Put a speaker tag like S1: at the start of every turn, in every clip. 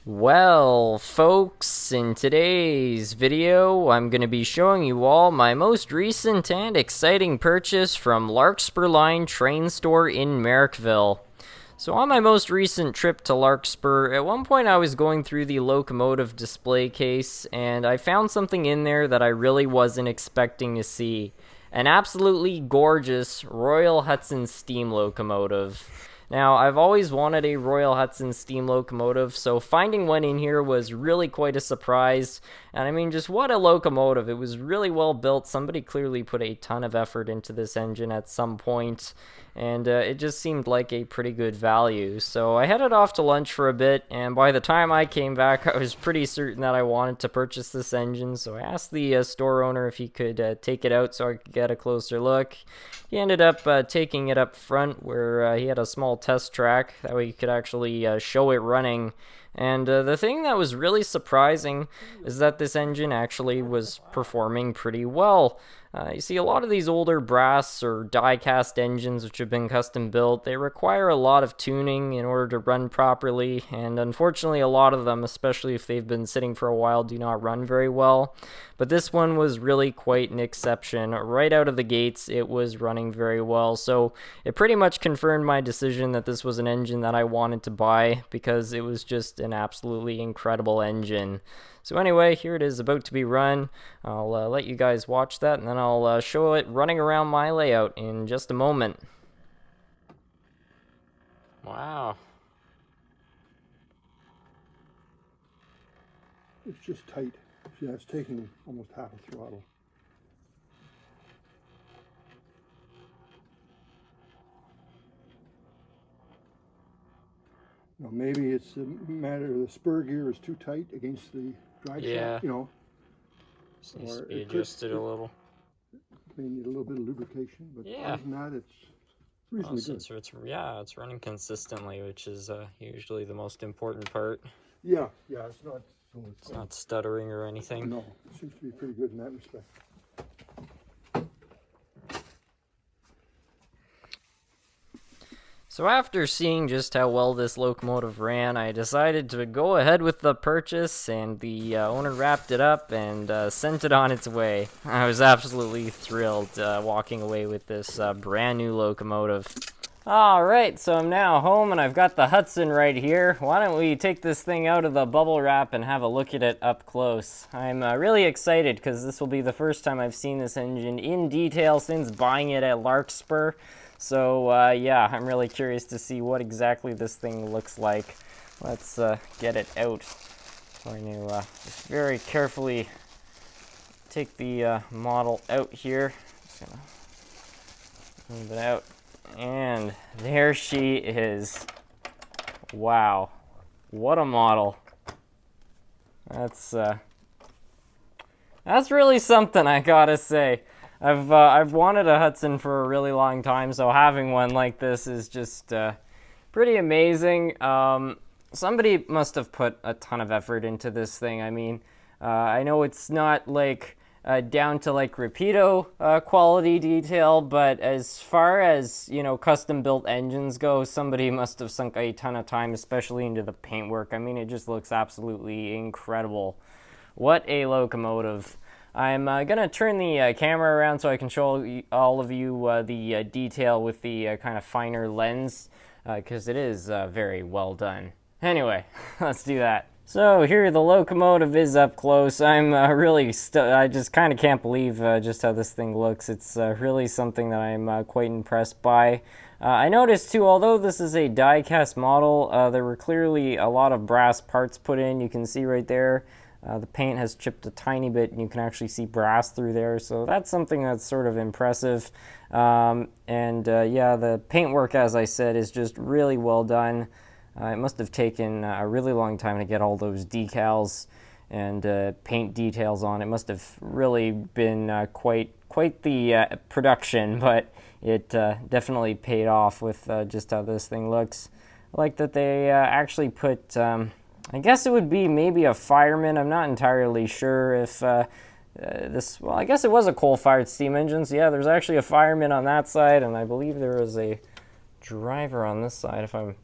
S1: Well, folks, in today's video, I'm going to be showing you all my most recent and exciting purchase from Larkspur Line Train Store in Merrickville. So on my most recent trip to Larkspur, at one point I was going through the Locomotive display case, and I found something in there that I really wasn't expecting to see. An absolutely gorgeous Royal Hudson steam locomotive. Now, I've always wanted a Royal Hudson steam locomotive, so finding one in here was really quite a surprise. And I mean, just what a locomotive. It was really well built. Somebody clearly put a ton of effort into this engine at some point, and it just seemed like a pretty good value. So I headed off to lunch for a bit, and by the time I came back, I was pretty certain that I wanted to purchase this engine, so I asked the store owner if he could take it out so I could get a closer look. He ended up taking it up front where he had a small test track, that way you could actually show it running. And the thing that was really surprising is that this engine actually was performing pretty well. You see, a lot of these older brass or die-cast engines which have been custom built, they require a lot of tuning in order to run properly, and unfortunately a lot of them, especially if they've been sitting for a while, do not run very well. But this one was really quite an exception. Right out of the gates, it was running very well, so it pretty much confirmed my decision that this was an engine that I wanted to buy, because it was just an absolutely incredible engine. So anyway, here it is about to be run. I'll let you guys watch that, and then I'll show it running around my layout in just a moment. Wow.
S2: It's just tight. Yeah, it's taking almost half a throttle. Now maybe it's a matter of the spur gear is too tight against the drive shaft, you know.
S1: Just needs to be adjusted a little.
S2: May need a little bit of lubrication, but
S1: yeah,
S2: other than that, it's reasonably good.
S1: It's running consistently, which is usually the most important part.
S2: Yeah, it's not.
S1: It's not stuttering or anything.
S2: No, it seems to be pretty good in that respect.
S1: So after seeing just how well this locomotive ran, I decided to go ahead with the purchase, and the owner wrapped it up and sent it on its way. I was absolutely thrilled walking away with this brand new locomotive. Alright, so I'm now home and I've got the Hudson right here. Why don't we take this thing out of the bubble wrap and have a look at it up close. I'm really excited because this will be the first time I've seen this engine in detail since buying it at Larkspur. So yeah, I'm really curious to see what exactly this thing looks like. Let's get it out. I'm going to just very carefully take the model out here. Just gonna move it out. And there she is. Wow, what a model. That's really something, I gotta say. I've wanted a Hudson for a really long time, so having one like this is just pretty amazing. Somebody must have put a ton of effort into this thing. I mean, I know it's not like down to like Rapido quality detail, but as far as, you know, custom built engines go, somebody must have sunk a ton of time, especially into the paintwork. I mean, it just looks absolutely incredible. What a locomotive. I'm gonna turn the camera around so I can show all of you the detail with the kind of finer lens, because it is very well done. Anyway, let's do that. So here the locomotive is up close. I'm I just kind of can't believe just how this thing looks. It's really something that I'm quite impressed by. I noticed too, although this is a die-cast model, there were clearly a lot of brass parts put in. You can see right there, the paint has chipped a tiny bit and you can actually see brass through there. So that's something that's sort of impressive. Yeah, the paintwork, as I said, is just really well done. It must have taken a really long time to get all those decals and paint details on. It must have really been quite the production, but it definitely paid off with just how this thing looks. I like that they actually put, I guess it would be maybe a fireman. I'm not entirely sure if well, I guess it was a coal-fired steam engine, so yeah, there's actually a fireman on that side, and I believe there was a driver on this side, if I'm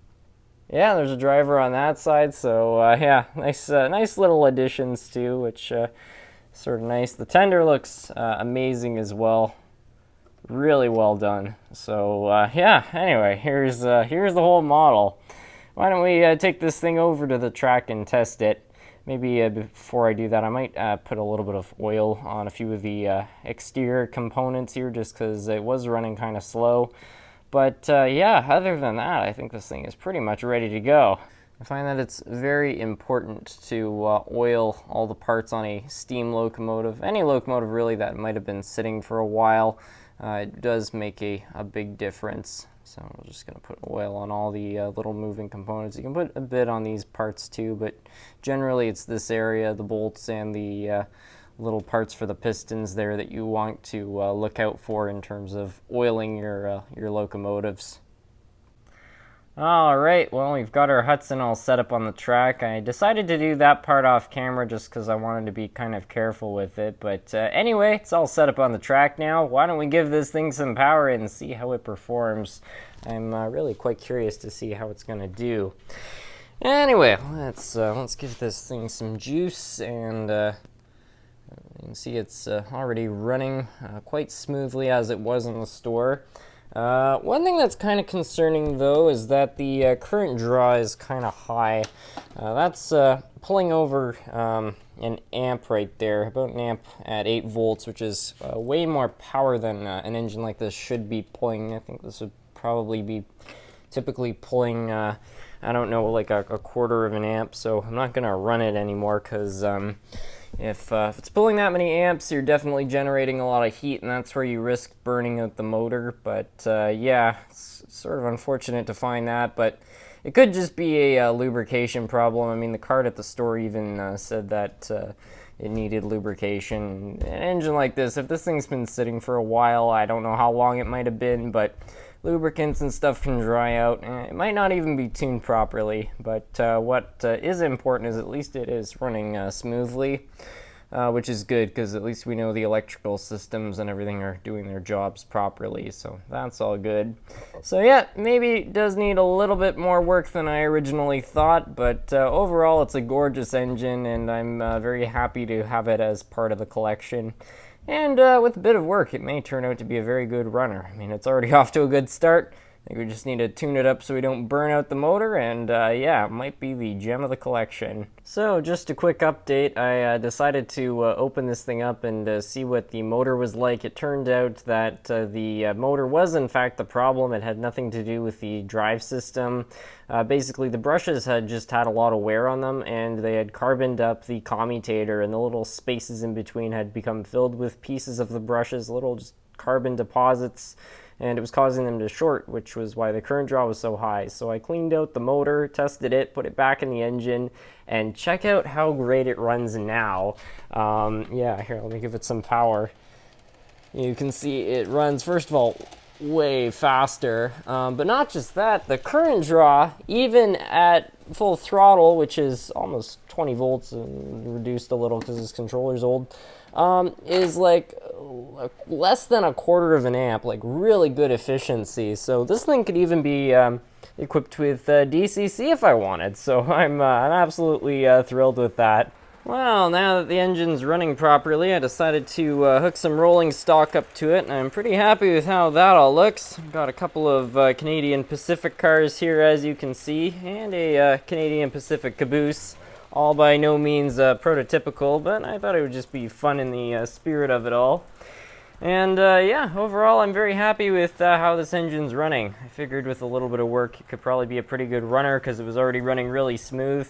S1: yeah, there's a driver on that side. So yeah, nice little additions too, which sort of nice. The tender looks amazing as well. Really well done. So yeah, anyway, here's the whole model. Why don't we take this thing over to the track and test it? Maybe before I do that, I might put a little bit of oil on a few of the exterior components here, just because it was running kind of slow. But yeah, other than that, I think this thing is pretty much ready to go. I find that it's very important to oil all the parts on a steam locomotive. Any locomotive really that might have been sitting for a while. It does make a big difference. So we're just going to put oil on all the little moving components. You can put a bit on these parts too, but generally it's this area, the bolts and the little parts for the pistons there that you want to look out for in terms of oiling your locomotives. All right, well, we've got our Hudson all set up on the track. I decided to do that part off camera just because I wanted to be kind of careful with it. But anyway, it's all set up on the track now. Why don't we give this thing some power and see how it performs? I'm really quite curious to see how it's going to do. Anyway, let's give this thing some juice, and you can see it's already running quite smoothly as it was in the store. One thing that's kind of concerning though is that the current draw is kind of high. That's pulling over an amp right there, about an amp at 8 volts, which is way more power than an engine like this should be pulling. I think this would probably be typically pulling, I don't know, like a quarter of an amp, so I'm not going to run it anymore because if it's pulling that many amps, you're definitely generating a lot of heat, and that's where you risk burning out the motor. But yeah, it's sort of unfortunate to find that, but it could just be a lubrication problem. I mean, the card at the store even said that it needed lubrication. An engine like this, if this thing's been sitting for a while, I don't know how long it might have been, but lubricants and stuff can dry out. It might not even be tuned properly, but what is important is at least it is running smoothly, which is good because at least we know the electrical systems and everything are doing their jobs properly, so that's all good. So yeah, maybe it does need a little bit more work than I originally thought, but overall it's a gorgeous engine, and I'm very happy to have it as part of the collection. And with a bit of work, it may turn out to be a very good runner. I mean, it's already off to a good start. I think we just need to tune it up so we don't burn out the motor, and yeah, it might be the gem of the collection. So, just a quick update. I decided to open this thing up and see what the motor was like. It turned out that the motor was in fact the problem. It had nothing to do with the drive system. Basically, the brushes had just had a lot of wear on them, and they had carboned up the commutator, and the little spaces in between had become filled with pieces of the brushes, little just carbon deposits, and it was causing them to short, which was why the current draw was so high. So I cleaned out the motor, tested it, put it back in the engine, and check out how great it runs now. Yeah, here, let me give it some power. You can see it runs, first of all, way faster, but not just that, the current draw, even at full throttle, which is almost 20 volts and reduced a little because this controller's old, is like less than a quarter of an amp, like really good efficiency. So this thing could even be equipped with DCC if I wanted, so I'm absolutely thrilled with that. Well, now that the engine's running properly, I decided to hook some rolling stock up to it, and I'm pretty happy with how that all looks. Got a couple of Canadian Pacific cars here, as you can see, and a Canadian Pacific caboose. All by no means prototypical, but I thought it would just be fun in the spirit of it all. And yeah, overall I'm very happy with how this engine's running. I figured with a little bit of work it could probably be a pretty good runner because it was already running really smooth.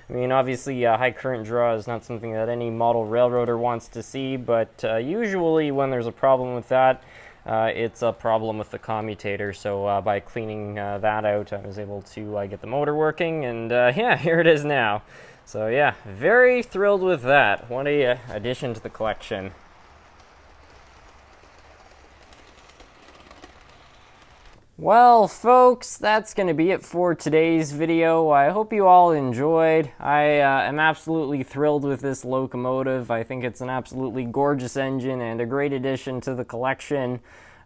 S1: I mean, obviously high current draw is not something that any model railroader wants to see, but usually when there's a problem with that, it's a problem with the commutator. So by cleaning that out, I was able to get the motor working, and yeah, here it is now. So yeah, very thrilled with that. What a addition to the collection. Well, folks, that's going to be it for today's video. I hope you all enjoyed. I am absolutely thrilled with this locomotive. I think it's an absolutely gorgeous engine and a great addition to the collection.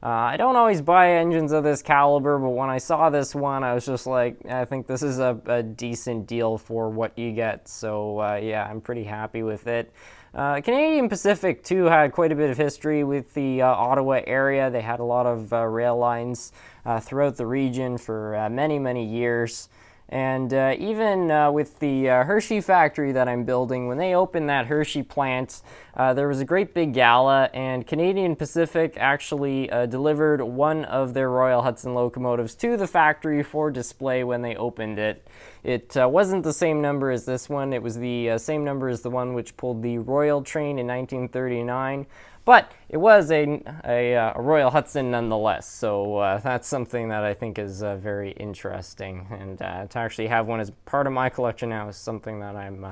S1: I don't always buy engines of this caliber, but when I saw this one, I was just like, I think this is a decent deal for what you get. So yeah, I'm pretty happy with it. Canadian Pacific, too, had quite a bit of history with the Ottawa area. They had a lot of rail lines throughout the region for many, many years. And even with the Hershey factory that I'm building, when they opened that Hershey plant, there was a great big gala, and Canadian Pacific actually delivered one of their Royal Hudson locomotives to the factory for display when they opened it. It wasn't the same number as this one. It was the same number as the one which pulled the Royal train in 1939. But it was a Royal Hudson nonetheless, so that's something that I think is very interesting. And to actually have one as part of my collection now is something that I'm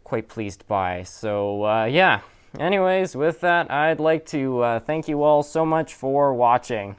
S1: quite pleased by. So yeah, anyways, with that, I'd like to thank you all so much for watching.